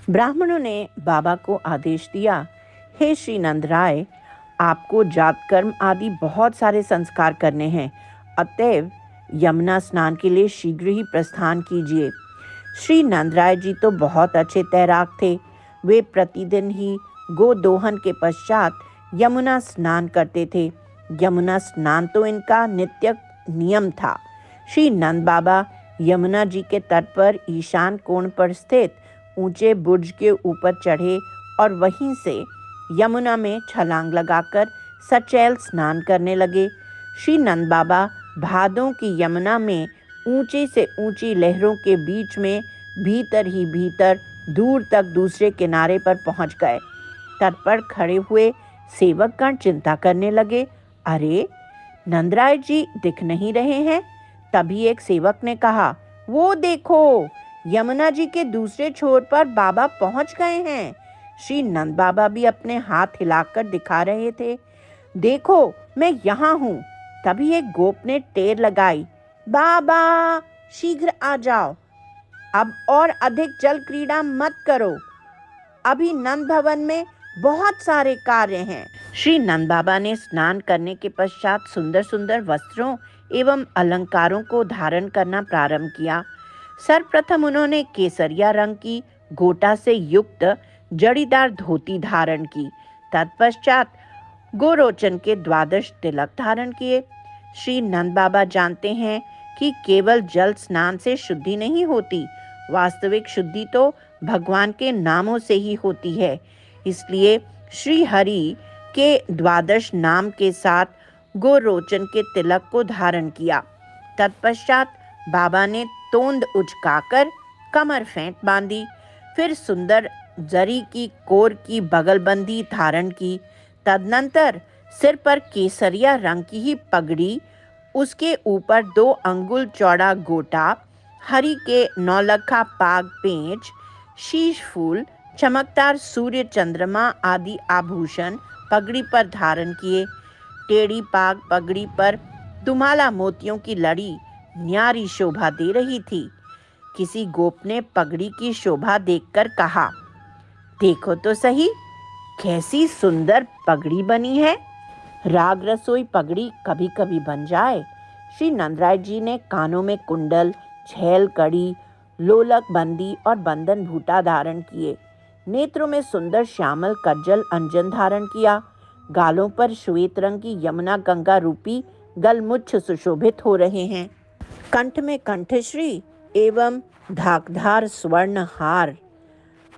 ब्राह्मणों ने बाबा को आदेश दिया, हे श्री नंद राय, आपको जात कर्म आदि बहुत सारे संस्कार करने हैं, अतएव यमुना स्नान के लिए शीघ्र ही प्रस्थान कीजिए। श्री नंदराय जी तो बहुत अच्छे तैराक थे। वे प्रतिदिन ही गोदोहन के पश्चात यमुना स्नान करते थे। यमुना स्नान तो इनका नित्य नियम था। श्री नंद बाबा यमुना जी के तट पर ईशान कोण पर स्थित ऊंचे बुर्ज के ऊपर चढ़े और वहीं से यमुना में छलांग लगाकर सचैल स्नान करने लगे। श्री नंद बाबा भादों की यमुना में ऊंची से ऊंची लहरों के बीच में भीतर ही भीतर दूर तक दूसरे किनारे पर पहुंच गए। तट पर खड़े हुए सेवकगण चिंता करने लगे, अरे नंदराय जी दिख नहीं रहे हैं। तभी एक सेवक ने कहा, वो देखो, यमुना जी के दूसरे छोर पर बाबा पहुंच गए हैं। श्री नंद बाबा भी अपने हाथ हिलाकर दिखा रहे थे, देखो मैं यहाँ हूँ। तभी एक गोप ने टेर लगाई, बाबा शीघ्र आ जाओ, अब और अधिक जल क्रीड़ा मत करो, अभी नंद भवन में बहुत सारे कार्य हैं। श्री नंद बाबा ने स्नान करने के पश्चात सुंदर सुंदर वस्त्रों एवं अलंकारों को धारण करना प्रारंभ किया। सर्वप्रथम उन्होंने केसरिया रंग की गोटा से युक्त जड़ीदार धोती धारण की। तत्पश्चात गोरोचन के 12 तिलक धारण किए। श्री नंद बाबा जानते हैं कि केवल जल स्नान से शुद्धि नहीं होती, वास्तविक शुद्धि तो भगवान के नामों से ही होती है। इसलिए श्री हरि के 12 नाम के साथ गोरोचन के तिलक को धारण किया। तत्पश्चात बाबा ने तोंद उचकाकर कमर फेंट बांधी, फिर सुंदर जरी की कोर की बगलबंदी धारण की। तदनंतर सिर पर केसरिया रंग की ही पगड़ी, उसके ऊपर 2 अंगुल चौड़ा गोटा, हरि के नौलखा पाग पेंच, शीश फूल, चमकदार सूर्य चंद्रमा आदि आभूषण पगड़ी पर धारण किए। टेढ़ी पाग पगड़ी पर दुमाला मोतियों की लड़ी न्यारी शोभा दे रही थी। किसी गोप ने पगड़ी की शोभा देखकर कहा, देखो तो सही, कैसी सुंदर पगड़ी बनी है। राग रसोई पगड़ी कभी कभी बन जाए। श्री नंदराय जी ने कानों में कुंडल, छैल कड़ी, लोलक बंदी और बंधन भूटा धारण किए। नेत्रों में सुंदर श्यामल कज्जल अंजन धारण किया। गालों पर श्वेत रंग की यमुना गंगा रूपी गलमुच्छ सुशोभित हो रहे हैं। कंठ में कंठश्री एवं धाकधार स्वर्ण हार,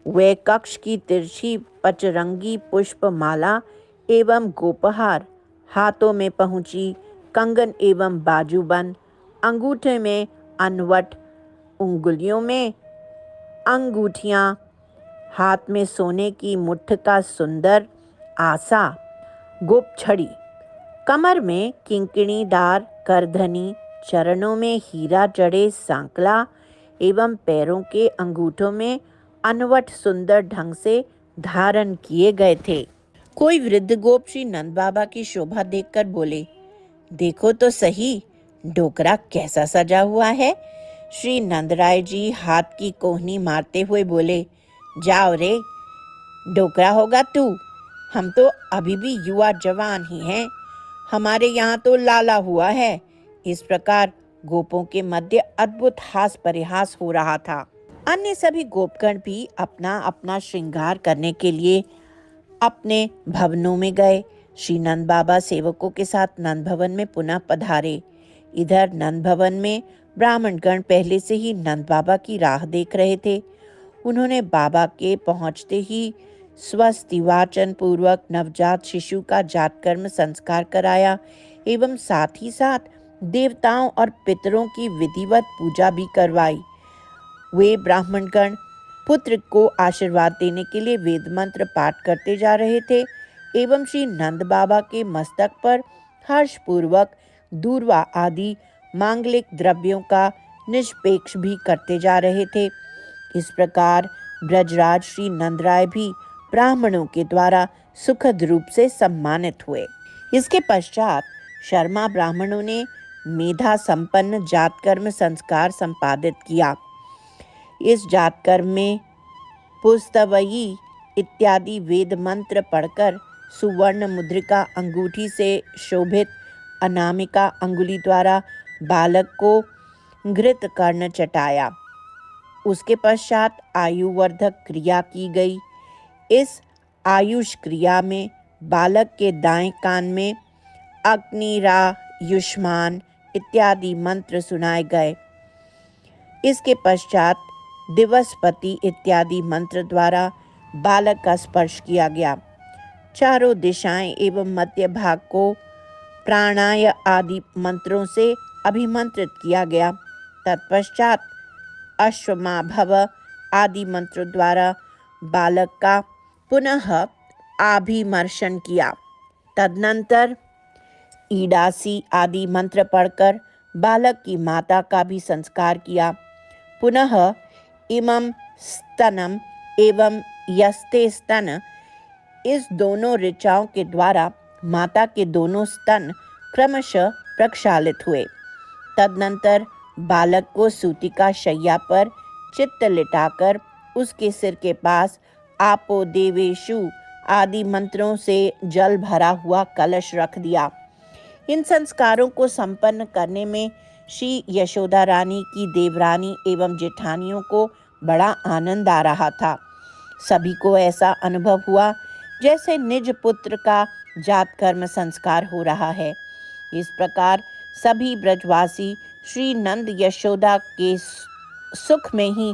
वे कक्ष की तिरछी पचरंगी पुष्प माला एवं गोपहार, हाथों में पहुंची कंगन एवं बाजूबंद, अंगूठे में अनवट, उंगलियों में अंगूठियां, हाथ में सोने की मुट्ठ का सुंदर आसा गोप छड़ी, कमर में किंकिणीदार करधनी, चरणों में हीरा जड़े सांकला एवं पैरों के अंगूठों में अनवट सुंदर ढंग से धारण किए गए थे। कोई वृद्ध गोप श्री नंद बाबा की शोभा देखकर बोले, देखो तो सही, डोकरा कैसा सजा हुआ है। श्री नंदराय जी हाथ की कोहनी मारते हुए बोले, जाओ रे, डोकरा होगा तू, हम तो अभी भी युवा जवान ही हैं, हमारे यहाँ तो लाला हुआ है। इस प्रकार गोपों के मध्य अद्भुत हास परिहास हो रहा था। अन्य सभी गोपगण भी अपना अपना श्रृंगार करने के लिए अपने भवनों में गए। श्री नंद बाबा सेवकों के साथ नंद भवन में पुनः पधारे। इधर नंद भवन में ब्राह्मणगण पहले से ही नंद बाबा की राह देख रहे थे। उन्होंने बाबा के पहुंचते ही स्वस्ति वाचन पूर्वक नवजात शिशु का जातकर्म संस्कार कराया एवं साथ ही साथ देवताओं और पितरों की विधिवत पूजा भी करवाई। वे ब्राह्मणगण पुत्र को आशीर्वाद देने के लिए वेद मंत्र पाठ करते जा रहे थे एवं श्री नंद बाबा के मस्तक पर हर्षपूर्वक दूर्वा आदि मांगलिक द्रव्यों का निष्पेक्ष भी करते जा रहे थे। इस प्रकार ब्रजराज श्री नंदराय भी ब्राह्मणों के द्वारा सुखद रूप से सम्मानित हुए। इसके पश्चात शर्मा ब्राह्मणों ने मेधा संपन्न जातकर्म संस्कार संपादित किया। इस जातकर्म में पुस्तवयी इत्यादि वेद मंत्र पढ़कर सुवर्ण मुद्रिका अंगूठी से शोभित अनामिका अंगुली द्वारा बालक को घृत कर्ण चटाया। उसके पश्चात आयुवर्धक क्रिया की गई। इस आयुष क्रिया में बालक के दाएं कान में अग्निरायुष्मान इत्यादि मंत्र सुनाए गए। इसके पश्चात दिवसपति इत्यादि मंत्र द्वारा बालक का स्पर्श किया गया। चारों दिशाएं एवं मध्य भाग को प्राणाय आदि मंत्रों से अभिमंत्रित किया गया। तत्पश्चात अश्वमाभव आदि मंत्रों द्वारा बालक का पुनः आभिमर्शन किया। तदनंतर ईडासी आदि मंत्र पढ़कर बालक की माता का भी संस्कार किया। पुनः इमं स्तनम एवं यस्ते स्तन, इस दोनों ऋचाओं के द्वारा माता के दोनों स्तन क्रमशः प्रक्षालित हुए। तदनंतर बालक को सूतिका शैया पर चित्त लिटाकर उसके सिर के पास आपो देवेशु आदि मंत्रों से जल भरा हुआ कलश रख दिया। इन संस्कारों को संपन्न करने में श्री यशोदा रानी की देवरानी एवं जेठानियों को बड़ा आनंद आ रहा था। सभी को ऐसा अनुभव हुआ जैसे निज पुत्र का जात कर्म संस्कार हो रहा है। इस प्रकार सभी ब्रजवासी श्री नंद यशोदा के सुख में ही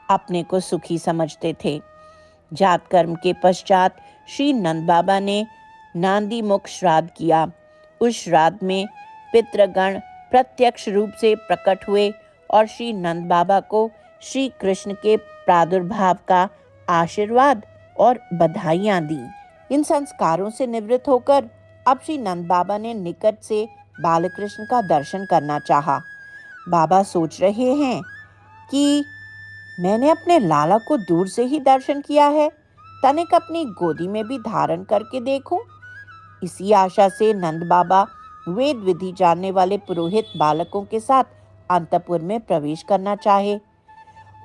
अपने को सुखी समझते थे। जात कर्म के पश्चात श्री नंद बाबा ने नांदी मुख श्राद्ध किया। उस श्राद्ध में पितृगण प्रत्यक्ष रूप से प्रकट हुए और श्री नंद बाबा को श्री कृष्ण के प्रादुर्भाव का आशीर्वाद और बधाइयाँ दी। इन संस्कारों से निवृत्त होकर अब श्री नंद बाबा ने निकट से बालकृष्ण का दर्शन करना चाहा। बाबा सोच रहे हैं कि मैंने अपने लाला को दूर से ही दर्शन किया है, तनिक अपनी गोदी में भी धारण करके देखूं। इसी आशा से नंद बाबा वेद विधि जानने वाले पुरोहित बालकों के साथ अंतपुर में प्रवेश करना चाहे।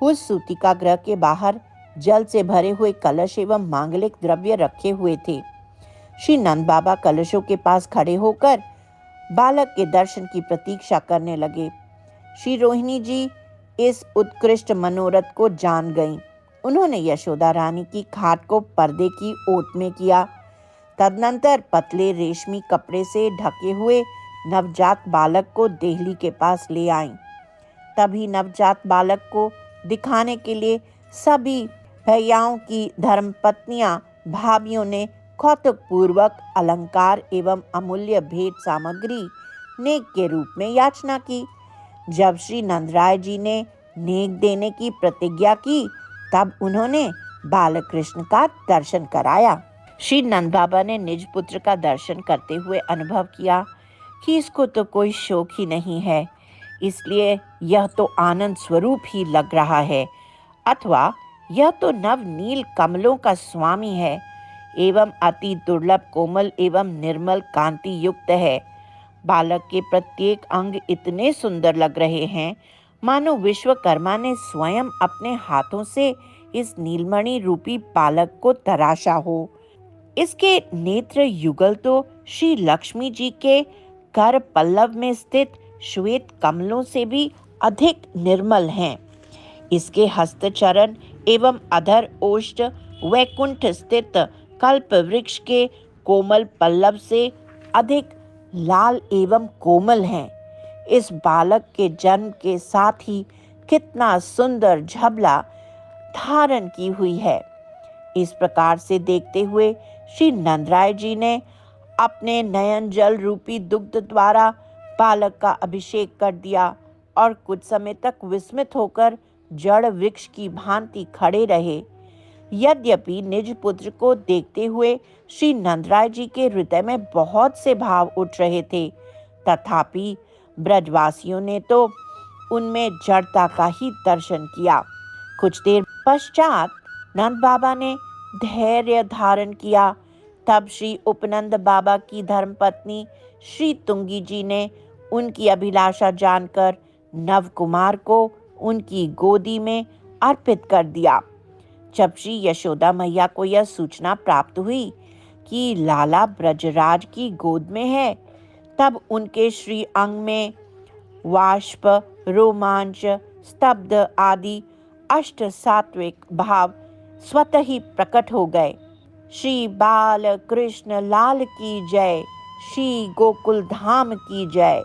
उस सूतिका गृह के बाहर जल से भरे हुए कलश एवं मांगलिक द्रव्य रखे हुए थे। श्री नंद बाबा कलशों के पास खड़े होकर बालक के दर्शन की प्रतीक्षा करने लगे। श्री रोहिणी जी इस उत्कृष्ट मनोरथ को जान गईं। उन्होंने यशोदा रानी की खाट को पर्दे की ओट में किया। तदनंतर पतले रेशमी कपड़े से ढके हुए नवजात बालक को देहली के पास ले आईं। तभी नवजात बालक को दिखाने के लिए सभी भैयाओं की धर्मपत्नियां भाभियों ने कौतुकपूर्वक अलंकार एवं अमूल्य भेंट सामग्री नेक के रूप में याचना की। जब श्री नंदराय जी ने नेक देने की प्रतिज्ञा की, तब उन्होंने बालकृष्ण का दर्शन कराया। श्री नंद बाबा ने निज पुत्र का दर्शन करते हुए अनुभव किया कि इसको तो कोई शोक ही नहीं है, इसलिए यह तो आनंद स्वरूप ही लग रहा है, अथवा यह तो नव नील कमलों का स्वामी है एवं अति दुर्लभ कोमल एवं निर्मल कांति युक्त है। बालक के प्रत्येक अंग इतने सुंदर लग रहे हैं मानो विश्वकर्मा ने स्वयं अपने हाथों से इस नीलमणि रूपी बालक को तराशा हो। इसके नेत्र युगल तो श्री लक्ष्मी जी के कर पल्लव में स्थित श्वेत कमलों से भी अधिक निर्मल हैं। इसके हस्तचरण एवं अधर ओष्ठ वैकुंठ स्थित कल्प वृक्ष के कोमल पल्लव से अधिक लाल एवं कोमल हैं। इस बालक के जन्म के साथ ही कितना सुंदर झबला धारण की हुई है। इस प्रकार से देखते हुए श्री नंदराय जी ने अपने नयन जल रूपी दुग्ध द्वारा बालक का अभिषेक कर दिया और कुछ समय तक विस्मित होकर जड़ वृक्ष की भांति खड़े रहे। यद्यपि निज पुत्र को देखते हुए श्री नंदराय जी के हृदय में बहुत से भाव उठ रहे थे, तथापि ब्रजवासियों ने तो उनमें जड़ता का ही दर्शन किया। कुछ देर पश्चात नंद बाबा ने धैर्य धारण किया। तब श्री उपनंद बाबा की धर्मपत्नी श्री तुंगी जी ने उनकी अभिलाषा जानकर नव कुमार को उनकी गोदी में अर्पित कर दिया। जब श्री यशोदा मैया को यह सूचना प्राप्त हुई कि लाला ब्रजराज की गोद में है, तब उनके श्री अंग में वाष्प, रोमांच, स्तब्ध आदि अष्ट सात्विक भाव स्वतः ही प्रकट हो गए। श्री बाल कृष्ण लाल की जय, श्री गोकुल धाम की जय।